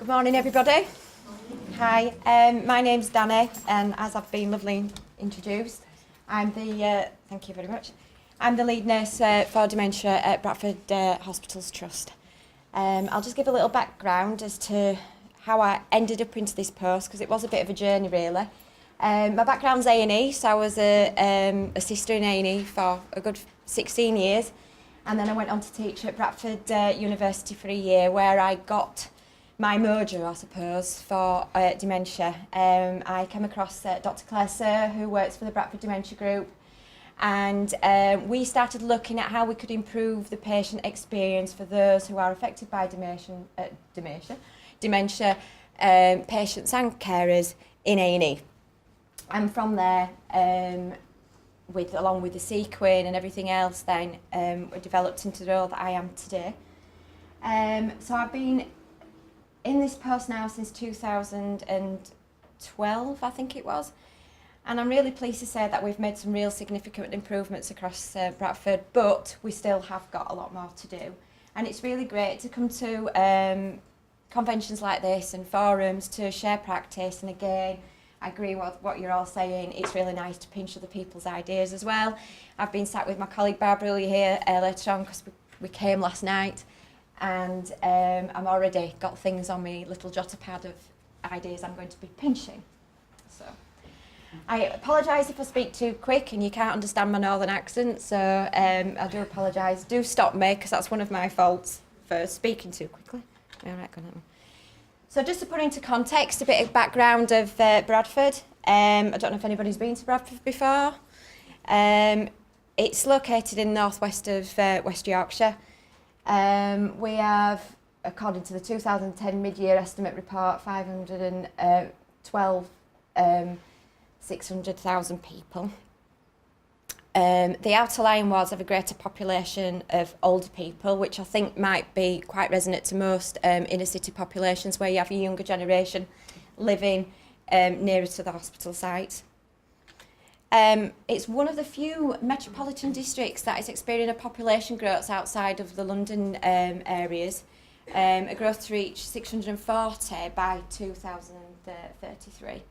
Good morning, everybody. Hi, my name's Danny, and as I've been lovely introduced, I'm the, thank you very much, I'm the lead nurse for dementia at Bradford Hospitals Trust. I'll just give a little background as to how I ended up into this post, because it was a bit of a journey, really. My background's A&E, so I was a sister in A&E for a good 16 years, and then I went on to teach at Bradford University for a year, where I got my mojo, I suppose, for dementia. I came across Dr. Claire Sir, who works for the Bradford Dementia Group, and we started looking at how we could improve the patient experience for those who are affected by dementia, patients and carers in A&E. And from there, along with the sequin and everything else, then we developed into the role that I am today. So I've been in this post now since 2012, I think it was, and I'm really pleased to say that we've made some real significant improvements across Bradford, but we still have got a lot more to do. And it's really great to come to conventions like this and forums to share practice, and again, I agree with what you're all saying. It's really nice to pinch other people's ideas as well. I've been sat with my colleague Barbara here later on, because we came last night, and I'm already got things on my little jotter pad of ideas I'm going to be pinching. So I apologise if I speak too quick and you can't understand my northern accent, so I do apologise. Do stop me, because that's one of my faults for speaking too quickly. All right, go on. So just to put into context, a bit of background of Bradford. I don't know if anybody's been to Bradford before. It's located in northwest of West Yorkshire. We have, according to the 2010 mid-year estimate report, 600,000 people. The outer lying wards have a greater population of older people, which I think might be quite resonant to most inner city populations, where you have a younger generation living nearer to the hospital site. It's one of the few metropolitan districts that is experiencing a population growth outside of the London areas, a growth to reach 640 by 2033.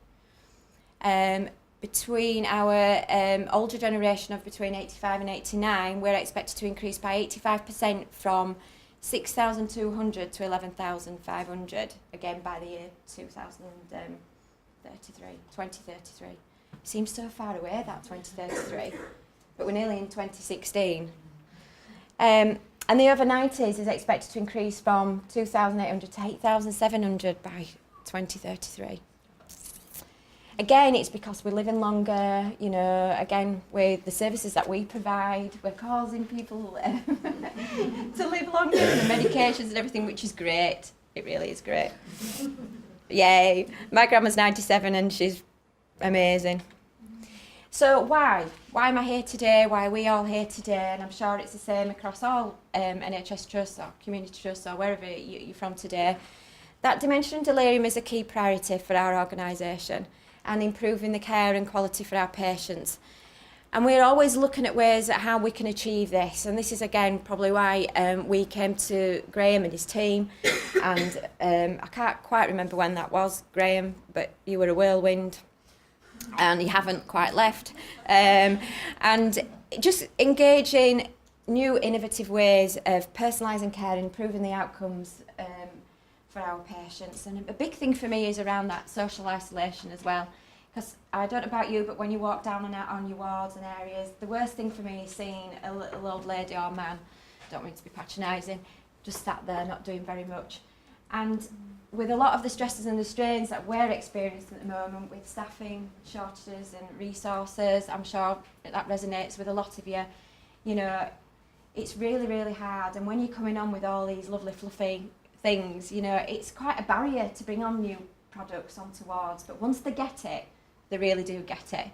Between our older generation of between 85 and 89, we're expected to increase by 85% from 6,200 to 11,500, again by the year 2033. Seems so far away, that 2033, but we're nearly in 2016. And the over 90s is expected to increase from 2,800 to 8,700 by 2033. Again, it's because we're living longer, you know, again, with the services that we provide, we're causing people to live longer, and the medications and everything, which is great. It really is great. Yay. My grandma's 97 and she's amazing. So why? Why am I here today? Why are we all here today? And I'm sure it's the same across all NHS trusts or community trusts or wherever you're from today. That dementia and delirium is a key priority for our organisation, and improving the care and quality for our patients. And we're always looking at ways at how we can achieve this. And this is, again, probably why we came to Graham and his team. And I can't quite remember when that was, Graham, but you were a whirlwind and you haven't quite left. And just engaging new innovative ways of personalising care and improving the outcomes for our patients. And a big thing for me is around that social isolation as well, because I don't know about you, but when you walk down and out on your wards and areas, the worst thing for me is seeing a little old lady or man, I don't mean to be patronising, just sat there not doing very much. And with a lot of the stresses and the strains that we're experiencing at the moment with staffing shortages and resources, I'm sure that resonates with a lot of you, you know, it's really, really hard. And when you're coming on with all these lovely fluffy things, you know, it's quite a barrier to bring on new products onto wards, but once they get it, they really do get it.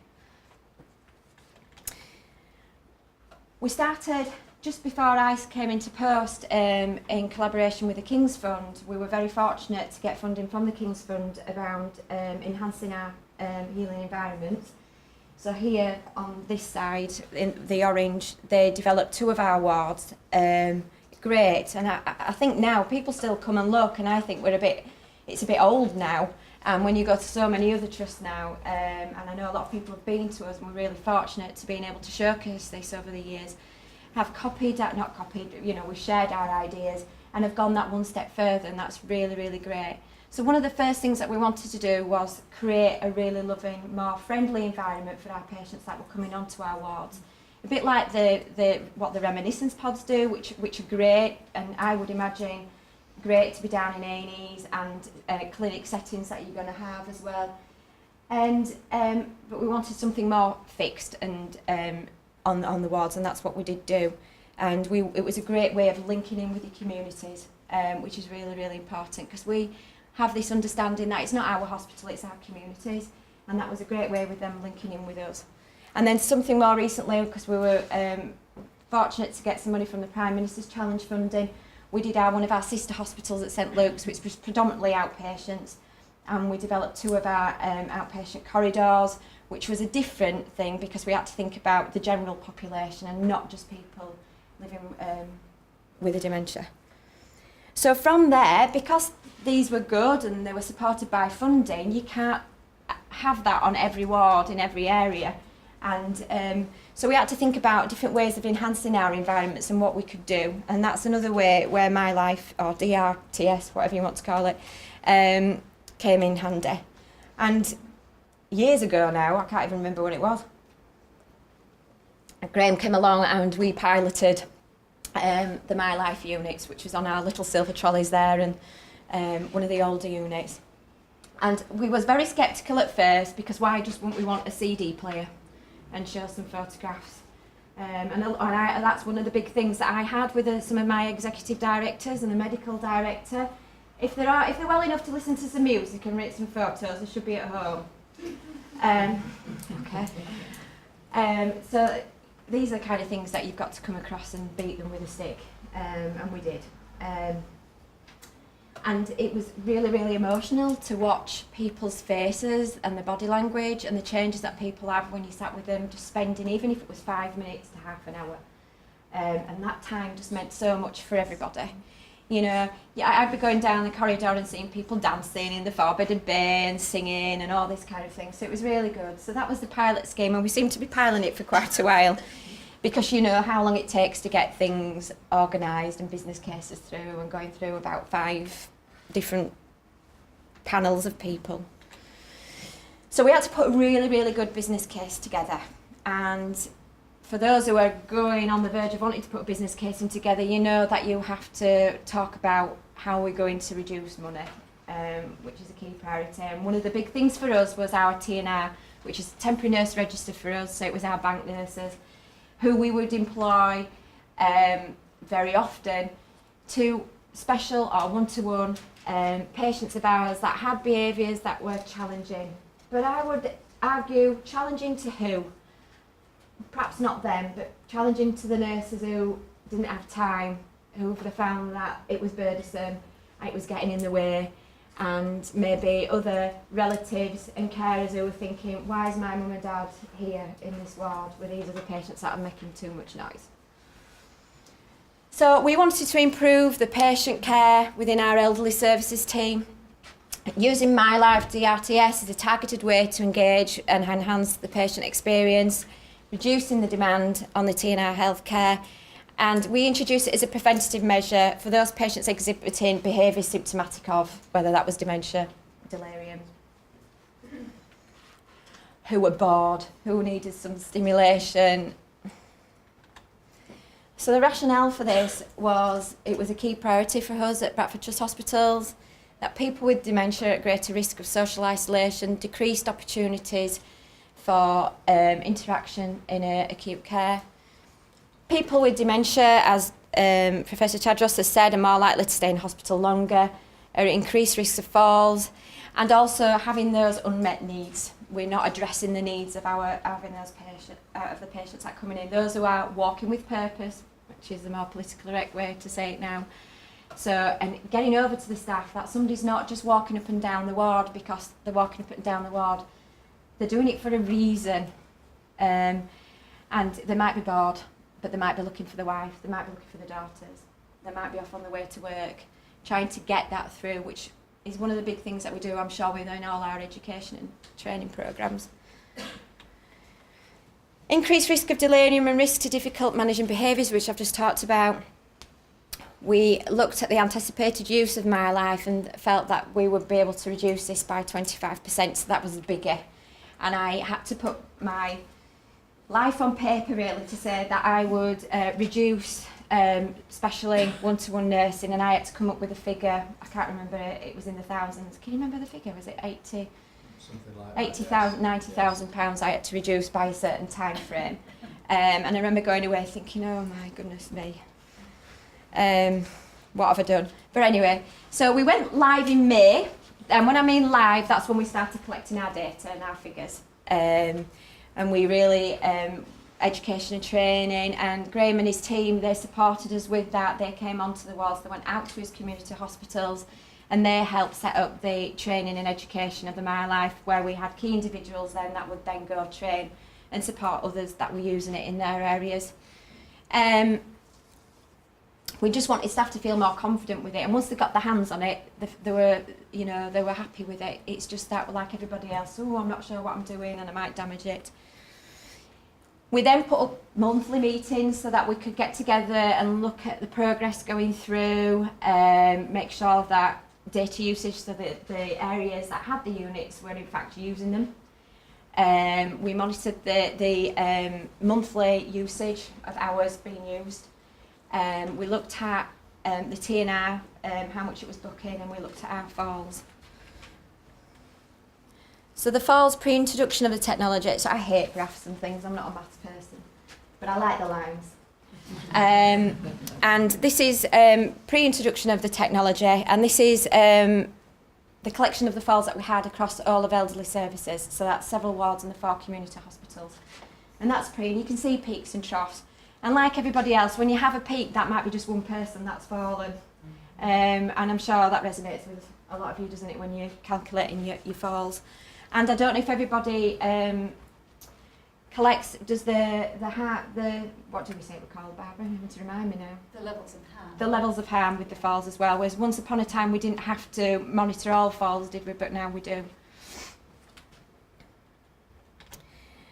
We started just before I came into post in collaboration with the King's Fund. We were very fortunate to get funding from the King's Fund around enhancing our healing environment. So here on this side, in the orange, they developed 2 of our wards. Great, and I think now people still come and look, and I think we're a bit it's a bit old now. And when you go to so many other trusts now, and I know a lot of people have been to us, and we're really fortunate to being able to showcase this over the years, have we've shared our ideas and have gone that one step further, and that's really, really great. So one of the first things that we wanted to do was create a really loving, more friendly environment for our patients that were coming onto our wards. A bit like what the reminiscence pods do, which are great, and I would imagine great to be down in A&Es and clinic settings that you're going to have as well. And but we wanted something more fixed and on the wards, and that's what we did do. And it was a great way of linking in with your communities, which is really, really important, because we have this understanding that it's not our hospital, it's our communities, and that was a great way with them linking in with us. And then something more recently, because we were fortunate to get some money from the Prime Minister's Challenge funding, we did one of our sister hospitals at St Luke's, which was predominantly outpatients, and we developed 2 of our outpatient corridors, which was a different thing because we had to think about the general population and not just people living with a dementia. So from there, because these were good and they were supported by funding, you can't have that on every ward in every area. And so we had to think about different ways of enhancing our environments and what we could do. And that's another way where My Life, or DRTS, whatever you want to call it, came in handy. And years ago now, I can't even remember when it was, Graham came along and we piloted the My Life units, which was on our little silver trolleys there, and one of the older units. And we was very sceptical at first, because why just wouldn't we want a CD player and show some photographs? And that's one of the big things that I had with some of my executive directors and the medical director. If they're well enough to listen to some music and read some photos, they should be at home. So these are the kind of things that you've got to come across and beat them with a stick, and we did. And it was really, really emotional to watch people's faces and the body language and the changes that people have when you sat with them, just spending, even if it was 5 minutes to half an hour. And that time just meant so much for everybody. You know, I'd be going down the corridor and seeing people dancing in the 4-bedded bay and singing and all this kind of thing. So it was really good. So that was the pilot scheme, and we seemed to be piloting it for quite a while, because you know how long it takes to get things organised and business cases through, and going through about 5 different panels of people. So we had to put a really, really good business case together. And for those who are going on the verge of wanting to put a business case in together, you know that you have to talk about how we're going to reduce money, which is a key priority. And one of the big things for us was our TNR, which is temporary nurse register for us. So it was our bank nurses, who we would employ very often to special or one-to-one patients of ours that had behaviours that were challenging. But I would argue, challenging to who? Perhaps not them, but challenging to the nurses who didn't have time, who would have found that it was burdensome, it was getting in the way, and maybe other relatives and carers who were thinking, why is my mum and dad here in this ward with these other patients that are making too much noise? So we wanted to improve the patient care within our elderly services team. Using My Life DRTS is a targeted way to engage and enhance the patient experience, reducing the demand on the TNR healthcare, and we introduced it as a preventative measure for those patients exhibiting behaviour symptomatic of, whether that was dementia, delirium, who were bored, who needed some stimulation. So the rationale for this was, it was a key priority for us at Bradford Trust Hospitals, that people with dementia are at greater risk of social isolation, decreased opportunities for interaction in acute care. People with dementia, as Professor Chadros has said, are more likely to stay in hospital longer, are at increased risk of falls, and also having those unmet needs. We're not addressing the needs of the patients that are coming in. Those who are walking with purpose, which is the more politically correct way to say it now. So, and getting over to the staff that somebody's not just walking up and down the ward because they're walking up and down the ward. They're doing it for a reason. And they might be bored, but they might be looking for the wife, they might be looking for the daughters, they might be off on the way to work, trying to get that through, which is one of the big things that we do, I'm sure, within all our education and training programmes. Increased risk of delirium and risk to difficult managing behaviours, which I've just talked about. We looked at the anticipated use of MyLife and felt that we would be able to reduce this by 25%, so that was the bigger. And I had to put my life on paper really to say that I would reduce especially one-to-one nursing, and I had to come up with a figure. I can't remember it was in the thousands. Can you remember the figure? Was it 80? Something like 80,000, 90,000 pounds I had to reduce by a certain time frame. And I remember going away thinking, oh my goodness me, what have I done? But anyway, so we went live in May, and when I mean live, that's when we started collecting our data and our figures. And we really, education and training, and Graham and his team, they supported us with that. They came onto the wards, they went out to his community hospitals, and they helped set up the training and education of the MyLife, where we had key individuals then that would then go train and support others that were using it in their areas. We just wanted staff to feel more confident with it, and once they got their hands on it, they were happy with it. It's just that, like everybody else, oh, I'm not sure what I'm doing and I might damage it. We then put up monthly meetings so that we could get together and look at the progress going through, make sure that data usage, so that the areas that had the units were in fact using them. We monitored the monthly usage of hours being used. We looked at the TNR, how much it was booking, and we looked at our falls. So the falls pre-introduction of the technology, so I hate graphs and things, I'm not a maths person, but I like the lines. And this is pre-introduction of the technology, and this is the collection of the falls that we had across all of elderly services, so that's several wards in the 4 community hospitals. And that's pre, and you can see peaks and troughs. And like everybody else, when you have a peak, that might be just one person that's fallen. And I'm sure that resonates with a lot of you, doesn't it, when you're calculating your falls. And I don't know if everybody collects, does the what do we say it were called, Barbara? You need to remind me now. The levels of harm. The levels of harm with the falls as well. Whereas once upon a time we didn't have to monitor all falls, did we? But now we do.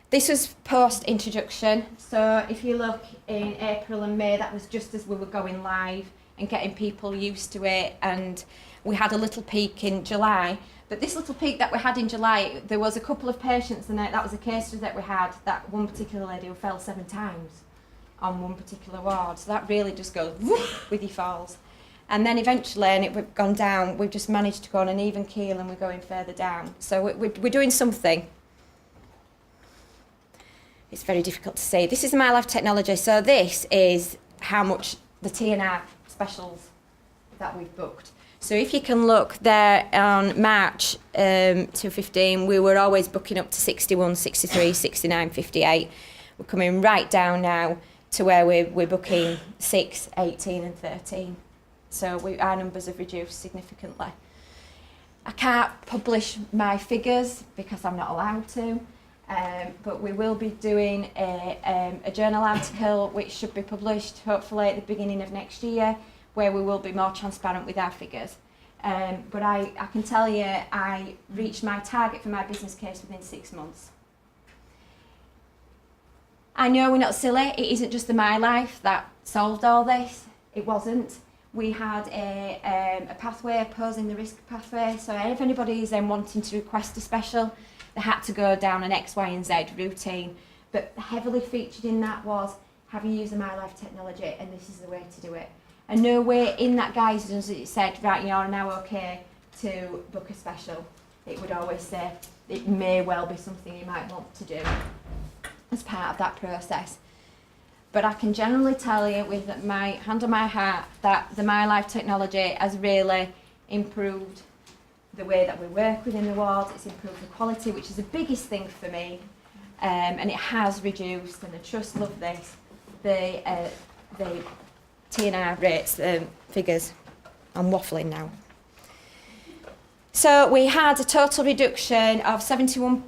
This was post-introduction. So if you look in April and May, that was just as we were going live and getting people used to it. And we had a little peak in July. But this little peak that we had in July, there was a couple of patients, and that was a case that we had, that one particular lady who fell 7 times on one particular ward. So that really just goes whoop with your falls. And then eventually, and we've gone down, we've just managed to go on an even keel, and we're going further down. So we're doing something. It's very difficult to say. This is MyLife technology. So this is how much the TNR specials that we've booked. So if you can look there on March 2015, we were always booking up to 61, 63, 69, 58. We're coming right down now to where we're booking 6, 18 and 13. So our numbers have reduced significantly. I can't publish my figures because I'm not allowed to, but we will be doing a journal article which should be published hopefully at the beginning of next year, where we will be more transparent with our figures. But I can tell you I reached my target for my business case within 6 months. I know we're not silly, it isn't just the MyLife that solved all this, it wasn't. We had a pathway, opposing the risk pathway, so if anybody is then wanting to request a special, they had to go down an X, Y and Z routine. But heavily featured in that was, have you used the MyLife technology, and this is the way to do it. And nowhere in that guidance it said, right, you're now okay to book a special. It would always say, it may well be something you might want to do as part of that process. But I can generally tell you with my hand on my heart that the MyLife technology has really improved the way that we work within the wards. It's improved the quality, which is the biggest thing for me, and it has reduced, and I just love this, the TNR rates, figures. I'm waffling now. So we had a total reduction of 71%,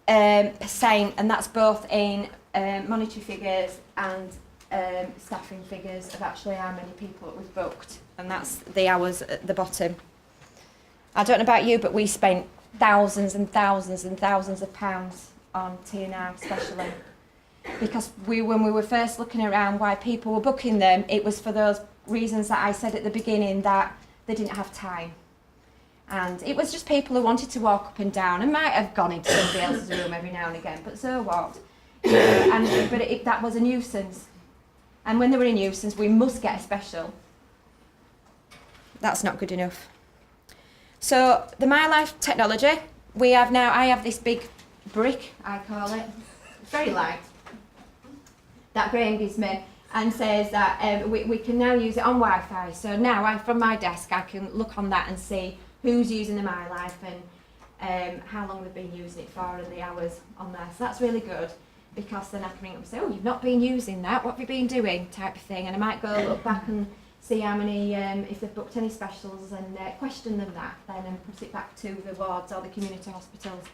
and that's both in monetary figures and staffing figures of actually how many people that we've booked, and that's the hours at the bottom. I don't know about you, but we spent thousands and thousands and thousands of pounds on TNR especially. Because when we were first looking around why people were booking them, it was for those reasons that I said at the beginning, that they didn't have time. And it was just people who wanted to walk up and down and might have gone into somebody else's room every now and again, but so what? That was a nuisance. And when they were a nuisance, we must get a special. That's not good enough. So the My Life technology, I have this big brick, I call it. It's very light. That Graham gives me and says that we can now use it on Wi-Fi. So now from my desk I can look on that and see who's using the My Life and how long they've been using it for and the hours on there. So that's really good, because then I can ring up and say, oh, you've not been using that, what have you been doing, type of thing. And I might go look back and see how many, if they've booked any specials, and question them that then and put it back to the wards or the community hospitals.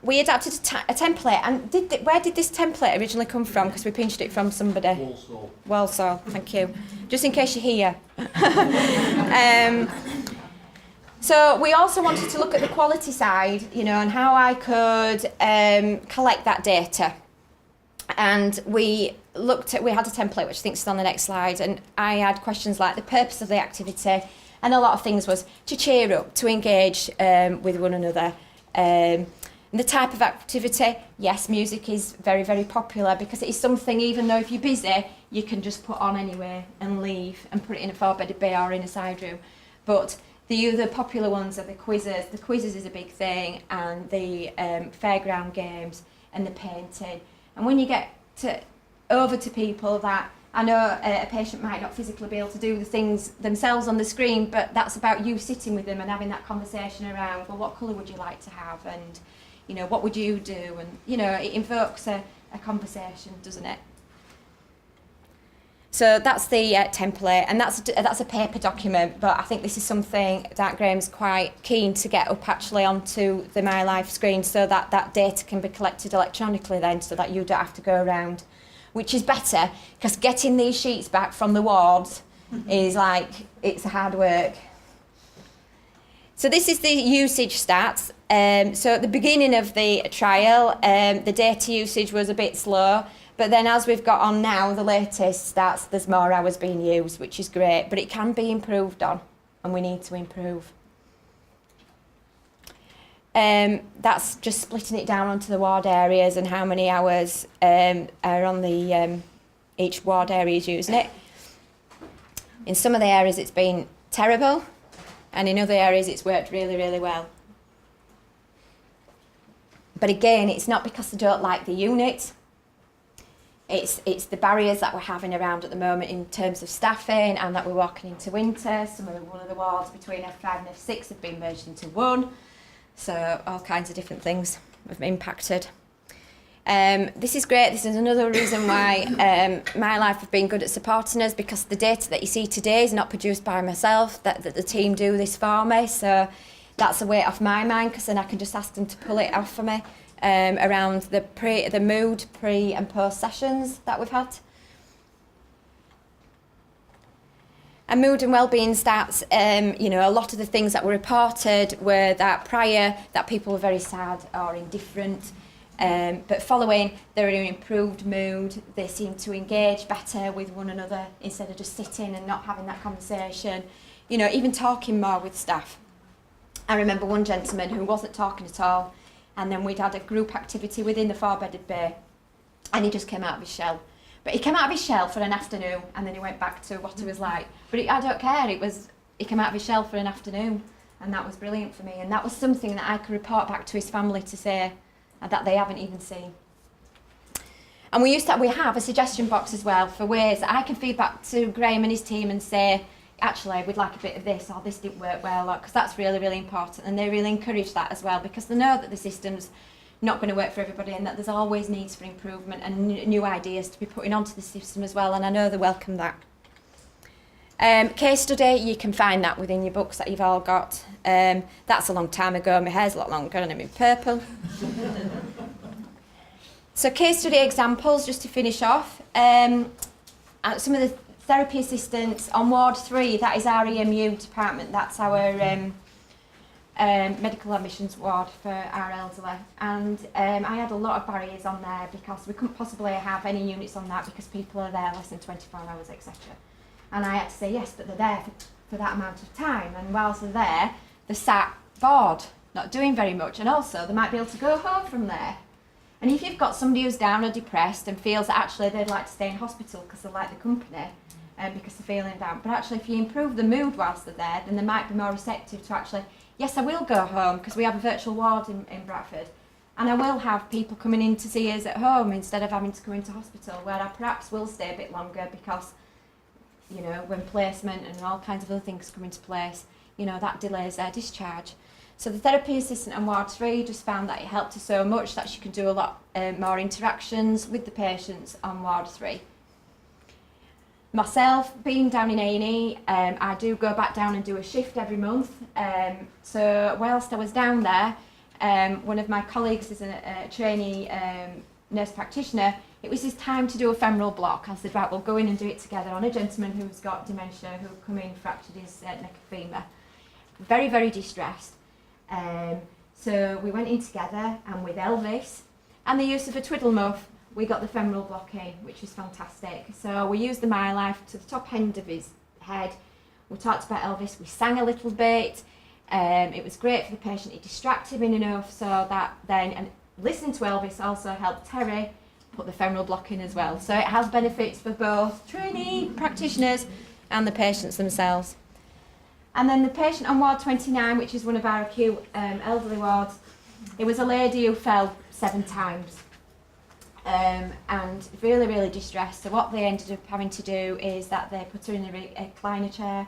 We adapted a template, and where did this template originally come from? Because we pinched it from somebody. Walsall, thank you. Just in case you're here. So we also wanted to look at the quality side, and how I could collect that data. And we had a template, which I think is on the next slide, and I had questions like the purpose of the activity, and a lot of things was to cheer up, to engage with one another. The type of activity, yes, music is very, very popular, because it is something, even though if you're busy, you can just put on anyway and leave and put it in a 4-bedded bay or in a side room. But the other popular ones are the quizzes. The quizzes is a big thing, and the fairground games and the painting. And when you get over to people that, I know a patient might not physically be able to do the things themselves on the screen, but that's about you sitting with them and having that conversation around, well, what colour would you like to have, and what would you do, and it invokes a conversation, doesn't it? So that's the template, and that's a paper document, but I think this is something that Graham's quite keen to get up actually onto the My Life screen, so that data can be collected electronically then, so that you don't have to go around, which is better, because getting these sheets back from the wards is it's hard work. So this is the usage stats. So at the beginning of the trial, the data usage was a bit slow, but then as we've got on now, the latest stats, there's more hours being used, which is great, but it can be improved on, and we need to improve. That's just splitting it down onto the ward areas and how many hours are on the each ward area is using it. In some of the areas it's been terrible, and in other areas it's worked really, really well. But again, it's not because they don't like the unit. It's the barriers that we're having around at the moment in terms of staffing, and that we're walking into winter. One of the wards between F5 and F6 have been merged into one. So all kinds of different things have impacted. This is great. This is another reason why My Life have been good at supporting us, because the data that you see today is not produced by myself, that the team do this for me. So that's a weight off my mind, because then I can just ask them to pull it off for me around the mood, pre and post sessions that we've had. And mood and wellbeing stats, a lot of the things that were reported were that prior, that people were very sad or indifferent, but following, they're in an improved mood, they seem to engage better with one another instead of just sitting and not having that conversation, even talking more with staff. I remember one gentleman who wasn't talking at all, and then we'd had a group activity within the 4-bedded bay, and he just came out of his shell. But he came out of his shell for an afternoon, and then he went back to what he was like. But I don't care, he came out of his shell for an afternoon, and that was brilliant for me. And that was something that I could report back to his family to say that they haven't even seen. And we have a suggestion box as well for ways that I can feed back to Graham and his team and say, actually, we'd like a bit of this, or this didn't work well, because that's really, really important. And they really encourage that as well, because they know that the system's not going to work for everybody, and that there's always needs for improvement and new ideas to be putting onto the system as well, and I know they welcome that. Case study, you can find that within your books that you've all got. That's a long time ago, my hair's a lot longer and I'm in purple. So case study examples, just to finish off. Some of the therapy assistants on Ward 3, that is our EMU department, that's our medical admissions ward for our elderly. And I had a lot of barriers on there because we couldn't possibly have any units on that because people are there less than 24 hours, etc. And I had to say, yes, but they're there for that amount of time. And whilst they're there, they're sat bored, not doing very much. And also, they might be able to go home from there. And if you've got somebody who's down or depressed and feels that actually they'd like to stay in hospital because they like the company and because they're feeling down, but actually if you improve the mood whilst they're there, then they might be more receptive to actually, yes, I will go home because we have a virtual ward in Bradford, and I will have people coming in to see us at home instead of having to come into hospital, where I perhaps will stay a bit longer because, you know, when placement and all kinds of other things come into place, you know, that delays their discharge. So the therapy assistant on Ward 3 just found that it helped her so much that she could do a lot more interactions with the patients on Ward 3. Myself, being down in A&E, I do go back down and do a shift every month. So whilst I was down there, one of my colleagues is a trainee nurse practitioner. It was his time to do a femoral block. I said, right, we'll go in and do it together on a gentleman who's got dementia, who come in, fractured his neck and femur. Very, very distressed. So we went in together, and with Elvis and the use of a twiddle muff, we got the femoral block in, which was fantastic. So we used the My Life to the top end of his head. We talked about Elvis, we sang a little bit. It was great for the patient, it distracted him enough so that then, and listening to Elvis also helped Terry put the femoral block in as well. So it has benefits for both trainee practitioners and the patients themselves. And then the patient on Ward 29, which is one of our acute elderly wards, it was a lady who fell 7 times and really, really distressed. So what they ended up having to do is that they put her in a recliner chair,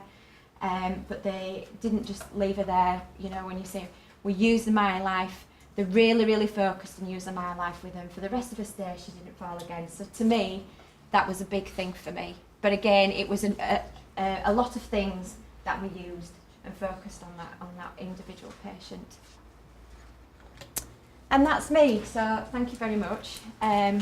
but they didn't just leave her there. You know, when you say we use the My Life, they really, really focused and used the My Life with them. For the rest of her stay, she didn't fall again. So to me, that was a big thing for me. But again, it was a lot of things that we used and focused on that individual patient. And that's me, so thank you very much. Yeah.